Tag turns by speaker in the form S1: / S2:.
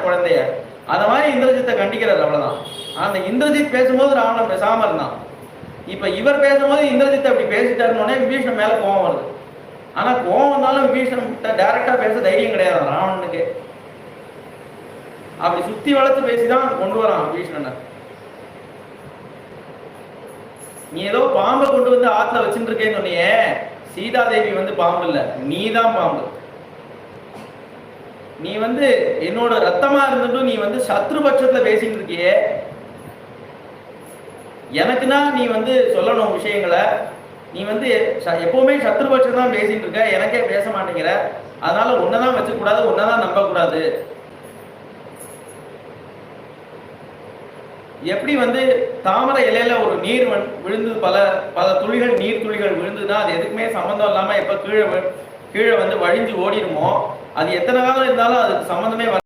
S1: குழந்தைய அந்த மாதிரி இந்திரஜித்தை கண்டிக்கிறார், அவ்வளவுதான். அந்த இந்திரஜித் பேசும்போது ராவணன் பேசாம இருந்தான். இப்ப இவர் பேசும்போது இந்திரஜித் அப்படி பேசிட்டாருன்னு விபீஷன் மேல கோவம் வருது. ஆனா கோவம் வந்தாலும் விபீஷன் டைரக்டா பேச தைரியம் கிடையாது ராவணனுக்கு. அப்படி சுத்தி வளர்த்து பேசிதான் கொண்டு வரான் விபீஷணனை. நீ ஏதோ பாம்பை கொண்டு வந்து ஆத்துல வச்சுட்டு இருக்கேன்னு சொன்னியே, சீதாதேவி பாம்பு இல்ல, நீதான் பாம்பு. நீ என்னோட ரத்தமா இருந்துட்டும் நீ சத்ருபட்சத்துல பேசிட்டு இருக்கியே. எனக்குன்னா நீ சொல்லணும் விஷயங்களை. நீ எப்பவுமே சத்ருபட்சம் தான் பேசிட்டு இருக்க, எனக்கே பேச மாட்டேங்கிற. அதனால உன்னதான் வச்சுக்க கூடாது, உன்னதான் நம்ப கூடாது. எப்படி தாமரை இலையில ஒரு நீர் விழுந்து பல பல துளிகள் நீர் துளிகள் விழுந்துன்னா அது எதுக்குமே சம்பந்தம் இல்லாம எப்ப கீழே கீழே வழிஞ்சு ஓடிடுமோ, அது எத்தனை காலம் இருந்தாலும் அதுக்கு சம்பந்தமே